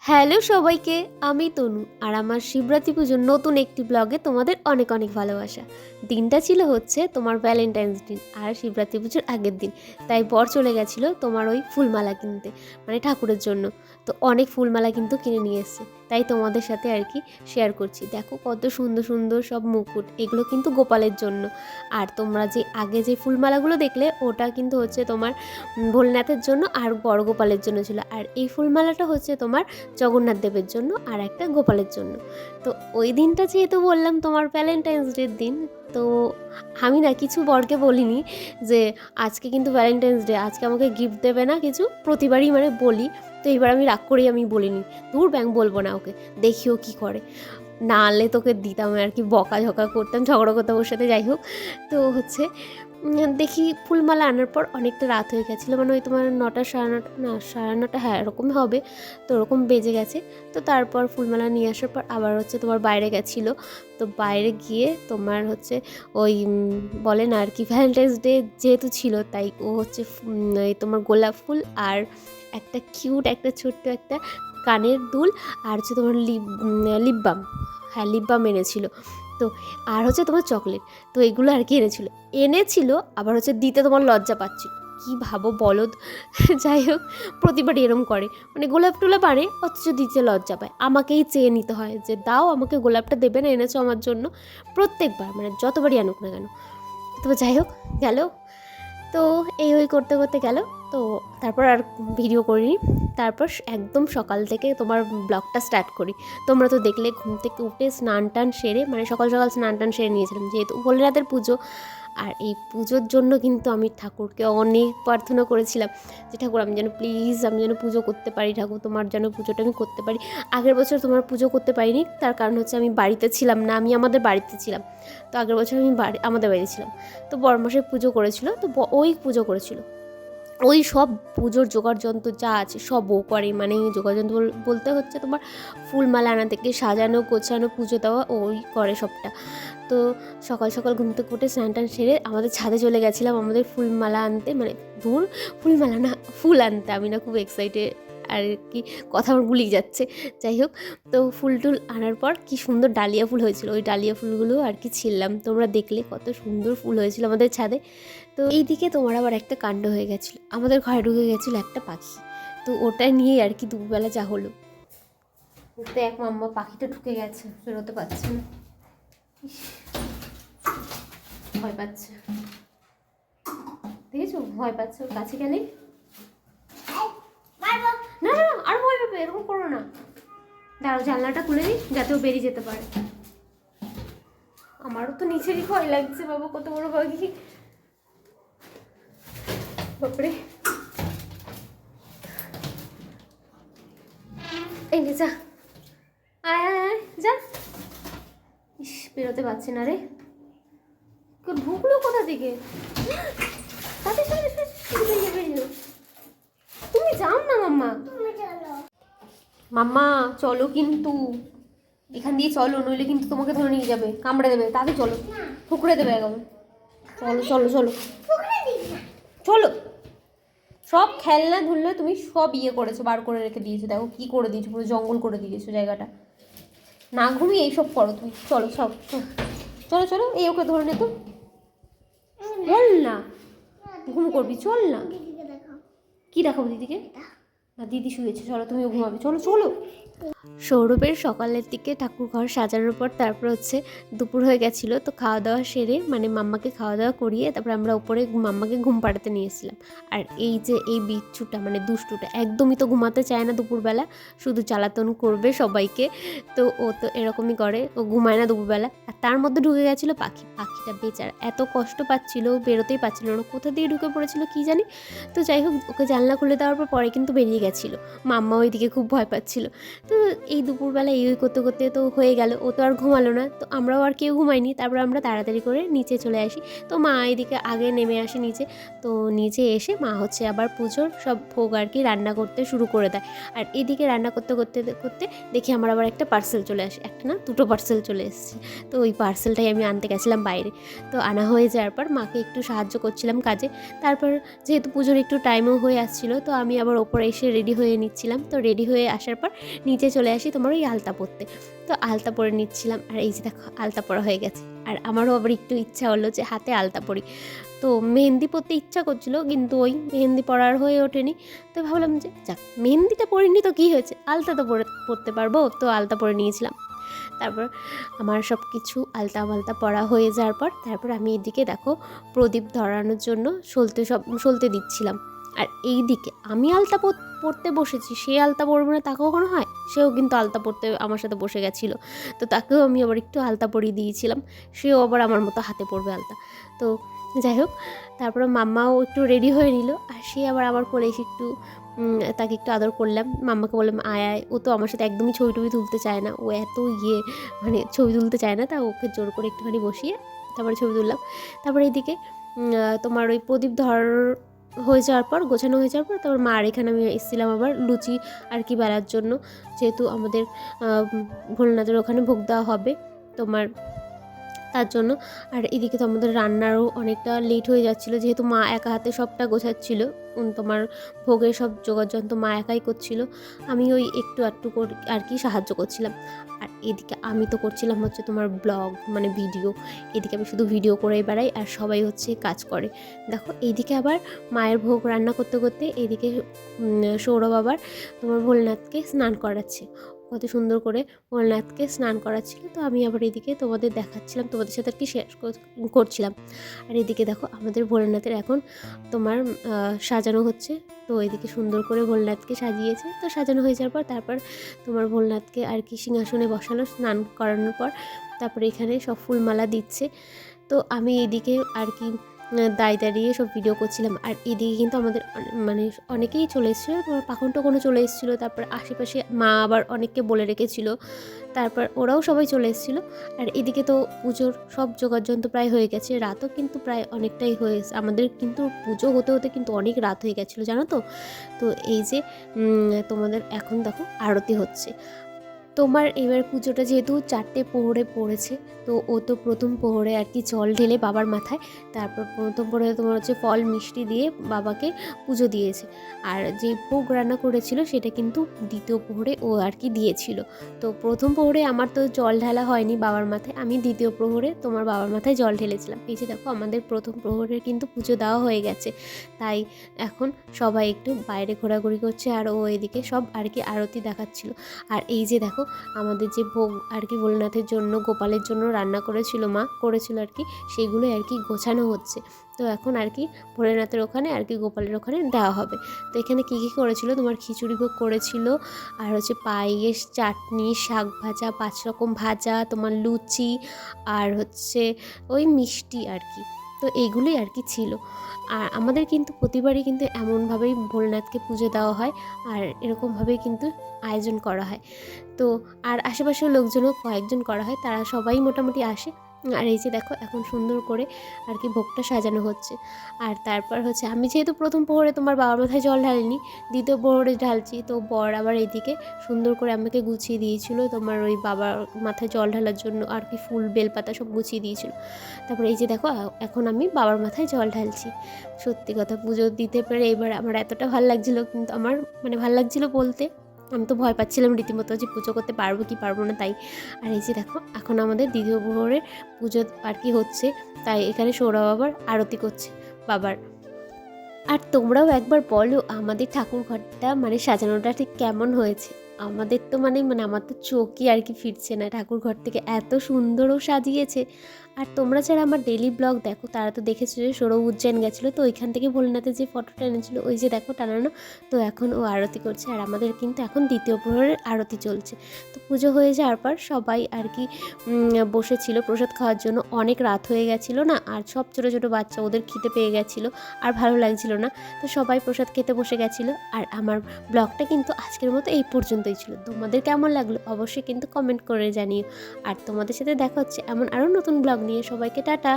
Hello সবাইকে, আমি তনু আর আমার শিবরাত্রি পুজোর নতুন একটি ব্লগে তোমাদের অনেক অনেক ভালোবাসা। দিনটা ছিল হচ্ছে তোমার ভ্যালেন্টাইন্স দিন আর শিবরাত্রি পুজোর আগের দিন। তাই বর চলে গেছিলো তোমার ওই ফুলমালা কিনতে, মানে ঠাকুরের জন্য। তো অনেক ফুলমালা কিন্তু কিনে নিয়ে এসছে, তাই তোমাদের সাথে আর কি শেয়ার করছি। দেখো কত সুন্দর সুন্দর সব মুকুট, এগুলো কিন্তু গোপালের জন্য। আর তোমরা যে আগে যে ফুলমালাগুলো দেখলে ওটা কিন্তু হচ্ছে তোমার ভোলেনাথের জন্য আর বড় গোপালের জন্য ছিল। আর এই ফুলমালাটা হচ্ছে তোমার জগন্নাথ দেবের জন্য আর একটা গোপালের জন্য। তো ওই দিনটা যেহেতু বললাম তোমার ভ্যালেন্টাইন্স ডের দিন, তো আমি না কিছু বরকে বলিনি যে আজকে কিন্তু ভ্যালেন্টাইন্স ডে, আজকে আমাকে গিফট দেবে না কিছু, প্রতিবারই মানে বলি। তো এইবার আমি রাগ করেই আমি বলিনি, দূর ব্যাং বলবো না ওকে, দেখিও কি করে। না আনলে তোকে দিতাম আর কি, বকাঝকা করতাম, ঝগড়া করতাম ওর সাথে। যাই হোক, তো হচ্ছে দেখি ফুলমালা আনার পর অনেকটা রাত হয়ে গেছিলো, মানে ওই তোমার 9টা, 9:30, না 9:30, হ্যাঁ এরকমই হবে। তো ওরকম বেজে গেছে। তো তারপর ফুলমালা নিয়ে আসার পর আবার হচ্ছে তোমার বাইরে গেছিলো। তো বাইরে গিয়ে তোমার হচ্ছে ওই বলে না আর কি, ভ্যালেন্টাইন্স ডে যেহেতু ছিল তাই ও হচ্ছে এই তোমার গোলাপ ফুল আর একটা কিউট একটা ছোট্ট একটা কানের দুল আর হচ্ছে তোমার লিপ বাম, হ্যাঁ লিপ বাম এনেছিল। তো আর হচ্ছে তোমার চকলেট, তো এগুলো আর কি এনেছিল। আবার হচ্ছে দিতে তোমার লজ্জা পাচ্ছিল, কি ভাবো বলদ। যাই হোক, প্রতিবারই এরম করে, মানে গোলাপ টোলাপ আনে অথচ দিতে লজ্জা পায়, আমাকেই চেয়ে নিতে হয় যে দাও আমাকে গোলাপটা, দেবে না, এনেছো আমার জন্য। প্রত্যেকবার মানে যতবারই আনুক না কেন। তো যাই হোক, গেল। তো এই ওই করতে করতে গেল। তো তারপর আর ভিডিও করিনি। তারপর একদম সকাল থেকে তোমার ব্লগটা স্টার্ট করি। তোমরা তো দেখলে ঘুম থেকে উঠে স্নান টান সেরে, মানে সকাল সকাল স্নান টান সেরে নিয়েছিলাম যেহেতু ভোলেনাথের পুজো। আর এই পুজোর জন্য কিন্তু আমি ঠাকুরকে অনেক প্রার্থনা করেছিলাম যে ঠাকুর আমি যেন প্লিজ, আমি যেন পুজো করতে পারি, ঠাকুর তোমার যেন পুজোটা আমি করতে পারি। আগের বছর তোমার পুজো করতে পারিনি, তার কারণ হচ্ছে আমি বাড়িতে ছিলাম না, আমি আমাদের বাড়িতে ছিলাম। তো আগের বছর আমি আমাদের বাড়িতে ছিলাম। তো বড়মশাই পুজো করেছিল, তো ওই পুজো করেছিল, ওই সব পুজোর জোগাড় যন্ত্র যা আছে সব ও করে, মানে জোগাড় যন্ত্র বলতে হচ্ছে তোমার ফুলমালা আনা থেকে সাজানো গোছানো পুজো দেওয়া ওই করে সবটা। তো সকাল সকাল ঘুম থেকে উঠে স্নান টান সেরে আমাদের ছাদে চলে গেছিলাম আমাদের ফুলমালা আনতে, মানে দূর ফুলমালা না, ফুল আনতে। আমি না খুব এক্সাইটেড আর কি, কথা আমার গুলিয়ে যাচ্ছে। যাই হোক, তো ফুল টুল আনার পর কি সুন্দর ডালিয়া ফুল হয়েছিল, ওই ডালিয়া ফুলগুলো আর কি ছিললাম। তোমরা দেখলে কত সুন্দর ফুল হয়েছিল আমাদের ছাদে। তো এইদিকে তোমার আবার একটা কাণ্ড হয়ে গেছিলো, আমাদের ঘরে ঢুকে গেছিলো একটা পাখি। তো ওটা নিয়ে আর কি দুপুরবেলা যা হলো। দেখ মাম্মা, পাখিটা ঢুকে গেছে, বেরোতে পারছে না, ভয় পাচ্ছে, দেখেছো ভয় পাচ্ছে, ওর কাছে গেলে না না আর ভয় পাবে, এরকম করো না। দাঁড়াও, জানলাটা খুলে দিই যাতে ও বেরিয়ে যেতে পারে। আমারও তো নিচেরই ভয় লাগছে বাবা, কত বড় পাখি, বাপরে। এই নে যা, আয় আয় আয় যা। ইস, বেরোতে পারছে না রে, ঢুকলো কোথা থেকে? তুমি যাও না মাম্মা, মাম্মা চলো কিন্তু, এখান দিয়ে চলো, নইলে কিন্তু তোমাকে ধরে নিয়ে যাবে, কামড়ে দেবে, তাতে চলো, ঠুকরে দেবে একদম। চলো চলো চলো চলো, সব খেলনা ধুলনা তুমি সব ইয়ে করেছো, বার করে রেখে দিয়েছো, দেখো কি করে দিয়েছো, পুরো জঙ্গল করে দিয়েছো জায়গাটা। না ঘুমিয়ে এইসব করো তুমি, চলো সব চলো চলো, এই ওকে ধরে নে তো, বল না ঘুম করবি, চল না। কি দেখাবো দিদিকে? না দিদি শুয়েছে, চলো তুমিও ঘুমাবে, চলো চলো। সৌরভের সকালের দিকে ঠাকুর ঘর সাজানোর পর তারপর হচ্ছে দুপুর হয়ে গেছিলো। তো খাওয়া দাওয়া সেরে, মানে মাম্মাকে খাওয়া দাওয়া করিয়ে তারপর আমরা উপরে মাম্মাকে ঘুম পাড়াতে নিয়ে এসেছিলাম। আর এই যে এই বিচ্ছুটা, মানে দুষ্টুটা, একদমই তো ঘুমাতে চায় না দুপুরবেলা, শুধু জ্বালাতন করবে সবাইকে। তো ও তো এরকমই করে, ও ঘুমায় না দুপুরবেলা। আর তার মধ্যে ঢুকে গেছিলো পাখি, পাখিটা বেচারা এত কষ্ট পাচ্ছিলো, বেরোতেই পারছিল না, কোথা দিয়ে ঢুকে পড়েছিল কি জানি। তো যাই হোক, ওকে জানলা খুলে দেওয়ার পর পরে কিন্তু বেরিয়ে গেছিলো। মাম্মা ওইদিকে খুব ভয় পাচ্ছিলো। তো এই দুপুরবেলা এই করতে করতে তো হয়ে গেল, ও তো আর ঘুমালো না, তো আমরাও আর কেউ ঘুমাইনি। তারপর আমরা তাড়াতাড়ি করে নিচে চলে আসি। তো মা এদিকে আগে নেমে আসে নিচে। তো নিচে এসে মা হচ্ছে আবার পুজোর সব ভোগ আর কি রান্না করতে শুরু করে দেয়। আর এদিকে রান্না করতে করতে করতে দেখি আমার আবার একটা পার্সেল চলে আসে, একটা না দুটো পার্সেল চলে এসেছে। তো ওই পার্সেলটাই আমি আনতে গেছিলাম বাইরে। তো আনা হয়ে যাওয়ার পর মাকে একটু সাহায্য করছিলাম কাজে। তারপর যেহেতু পুজোর একটু টাইমও হয়ে আসছিলো, তো আমি আবার ওপরে এসে রেডি হয়ে নিচ্ছিলাম। তো রেডি হয়ে আসার পর নিচে চলে আসি তোমার ওই আলতা পরতে। তো আলতা পরে নিচ্ছিলাম, আর এই যে দেখো আলতা পরা হয়ে গেছে। আর আমারও আবার একটু ইচ্ছা হলো যে হাতে আলতা পরি। তো মেহেন্দি পরতে ইচ্ছা করছিল, কিন্তু ওই মেহেন্দি পরার হয়ে ওঠেনি। তো ভাবলাম যে যাক, মেহেন্দিটা পরিনি তো কী হয়েছে, আলতা তো পরতে পারবো। তো আলতা পরে নিয়েছিলাম। তারপর আমার সব কিছু আলতা মালতা পরা হয়ে যাওয়ার পর তারপর আমি এদিকে দেখো প্রদীপ ধরানোর জন্য সলতে দিচ্ছিলাম। আর এই দিকে আমি আলতা পরতে বসেছি, সে আলতা পরবে না তা কখনো হয়? সেও কিন্তু আলতা পরতে আমার সাথে বসে গেছিলো। তো তাকেও আমি আবার একটু আলতা পরিয়ে দিয়েছিলাম, সেও আবার আমার মতো হাতে পরবে আলতা। তো যাই হোক, তারপরে মাম্মাও একটু রেডি হয়ে নিল, আর সে আবার আমার কোলে এসে একটু তাকে একটু আদর করলাম। মাম্মাকে বললাম আয় আয়। ও তো আমার সাথে একদমই ছবি টবি তুলতে চায় না, ও এত মানে ছবি তুলতে চায় না। তা ওকে জোর করে একটুখানি বসিয়ে তারপরে ছবি তুললাম। তারপরে এইদিকে তোমার ওই প্রদীপ হয়ে যাওয়ার পর, গোছানো হয়ে যাওয়ার পর, তারপর মার এখানে আমি এসেছিলাম আবার লুচি আর কি বেলার জন্য, যেহেতু আমাদের ভোলেনাথের ওখানে ভোগ দেওয়া হবে তোমার, তার জন্য। আর এদিকে তো আমাদের রান্নারও অনেকটা লেট হয়ে যাচ্ছিলো, যেহেতু মা একা হাতে সবটা গোছাচ্ছিল। তোমার ভোগের সব যোগাযন্ত্র মা একাই করছিল, আমি ওই একটু আধটু আর কি সাহায্য করছিলাম। আর এদিকে আমি তো করছিলাম হচ্ছে তোমার ব্লগ, মানে ভিডিও। এদিকে আমি শুধু ভিডিও করেই বেড়াই, আর সবাই হচ্ছে কাজ করে। দেখো এইদিকে আবার মায়ের ভোগ রান্না করতে করতে এদিকে সৌরভ আবার তোমার ভোলেনাথকে স্নান করাচ্ছে, কত সুন্দর করে ভোলেনাথকে স্নান করাচ্ছিল। তো আমি আবার এদিকে তোমাদের দেখাচ্ছিলাম, তোমাদের সাথে আর কি শেয়ার করছিলাম। আর এদিকে দেখো আমাদের ভোলেনাথের এখন তোমার সাজানো হচ্ছে। তো এদিকে সুন্দর করে ভোলেনাথকে সাজিয়েছে। তো সাজানো হয়ে যাওয়ার পর তারপর তোমার ভোলেনাথকে আর কি সিংহাসনে বসালো স্নান করানোর পর। তারপরে এখানে সব ফুলমালা দিচ্ছে। তো আমি এদিকে আর কি দাঁড়িয়ে সব ভিডিও করছিলাম। আর এদিকে কিন্তু আমাদের মানে অনেকেই চলে এসেছিলো, তোমার পাখন টাখনও চলে এসেছিলো। তারপর আশেপাশে মা আবার অনেককে বলে রেখেছিল, তারপর ওরাও সবাই চলে এসেছিলো। আর এদিকে তো পুজোর সব যোগাযন্ত্র প্রায় হয়ে গেছে, রাতও কিন্তু প্রায় অনেকটাই হয়েছে আমাদের, কিন্তু পুজো হতে হতে কিন্তু অনেক রাত হয়ে গেছিলো জানো তো। তো এই যে তোমাদের এখন দেখো আরতি হচ্ছে। তোমার এবার পুজোটা যেহেতু 4টে প্রহরে পড়েছে, তো ও তো প্রথম প্রহরে আর কি জল ঢেলে বাবার মাথায়, তারপর প্রথম প্রহরে তোমার হচ্ছে ফল মিষ্টি দিয়ে বাবাকে পুজো দিয়েছে। আর যে ভোগ রান্না করেছিল সেটা কিন্তু দ্বিতীয় প্রহরে ও আর কি দিয়েছিল। তো প্রথম প্রহরে আমার তো জল ঢালা হয়নি বাবার মাথায়, আমি দ্বিতীয় প্রহরে তোমার বাবার মাথায় জল ঢেলেছিলাম। এই যে দেখো আমাদের প্রথম প্রহরের কিন্তু পুজো দেওয়া হয়ে গেছে, তাই এখন সবাই একটু বাইরে ঘোরাঘুরি করছে, আর ও এদিকে সব আর কি আরতি দেখাচ্ছিল। আর এই যে দেখো আমাদের যে ভোগ আর কি ভোলেনাথের জন্য গোপালের জন্য রান্না করেছিল মা করেছিল আর কি, সেগুলো আর কি গোছানো হচ্ছে। তো এখন আর কি ভোলেনাথের ওখানে আর কি গোপালের ওখানে দেওয়া হবে। তো এখানে কী কী করেছিল, তোমার খিচুড়ি ভোগ করেছিল, আর হচ্ছে পায়েস, চাটনি, শাক ভাজা, 5 রকম ভাজা, তোমার লুচি, আর হচ্ছে ওই মিষ্টি আর কি। তো এইগুলোই আর কি ছিল। আর আমাদের কিন্তু প্রতিবারই কিন্তু এমনভাবেই ভোলেনাথকে পুজো দেওয়া হয়, আর এরকমভাবেই কিন্তু আয়োজন করা হয়। তো আর আশেপাশের লোকজনও কয়েকজন করা হয়, তারা সবাই মোটামুটি আসে। আর এই যে দেখো এখন সুন্দর করে আর কি ভোগটা সাজানো হচ্ছে। আর তারপর হচ্ছে আমি যেহেতু প্রথম প্রহরে তোমার বাবার মাথায় জল ঢালিনি, দ্বিতীয় প্রহরে ঢালছি, তো বর আবার এইদিকে সুন্দর করে আমাকে গুছিয়ে দিয়েছিল তোমার ওই বাবার মাথায় জল ঢালার জন্য আর কি, ফুল বেলপাতা সব গুছিয়ে দিয়েছিল। তারপরে এই যে দেখো এখন আমি বাবার মাথায় জল ঢালছি। সত্যি কথা পুজো দিতে পেরে এবার আমার এতটা ভালো লাগছিলো, কিন্তু আমার মানে ভালো লাগছিলো বলতে আমি তো ভয় পাচ্ছিলাম রীতিমতো যে পুজো করতে পারবো কি পারবো না তাই। আর এই যে দেখো এখন আমাদের দ্বিতীয় প্রহরের পুজো আর কি হচ্ছে, তাই এখানে সৌরভ আবার আরতি করছে বাবার। আর তোমরাও একবার বলো আমাদের ঠাকুর ঘরটা মানে সাজানোটা ঠিক কেমন হয়েছে। আমাদের তো মানে আমার তো চোখই আর কি ফিরছে না, ঠাকুর ঘর থেকে এত সুন্দরও সাজিয়েছে। আর তোমরা যারা আমার ডেলি ব্লগ দেখো তারা তো দেখেছো যে সৌরভ উজ্জয়ন গেছিলো, তো ওইখান থেকে ভোলেনাথের যে ফটোটা এনেছিলো ওই যে দেখো টানানো। তো এখন ও আরতি করছে, আর আমাদের কিন্তু এখন দ্বিতীয় প্রহরের আরতি চলছে। তো পুজো হয়ে যাওয়ার পর সবাই আর কি বসেছিল প্রসাদ খাওয়ার জন্য, অনেক রাত হয়ে গেছিলো না, আর সব ছোটো ছোটো বাচ্চা ওদের খিদে পেয়ে গেছিলো, আর ভালো লাগছিল না, তো সবাই প্রসাদ খেতে বসে গেছিলো। আর আমার ব্লগটা কিন্তু আজকের মতো এই পর্যন্ত। পর্যন্তই ছিল। তোমাদের কেমন লাগলো অবশ্যই কিন্তু কমেন্ট করে জানিও। আর তোমাদের সাথে দেখা হচ্ছে এমন আরও নতুন ব্লগ নিয়ে। সবাইকে টাটা।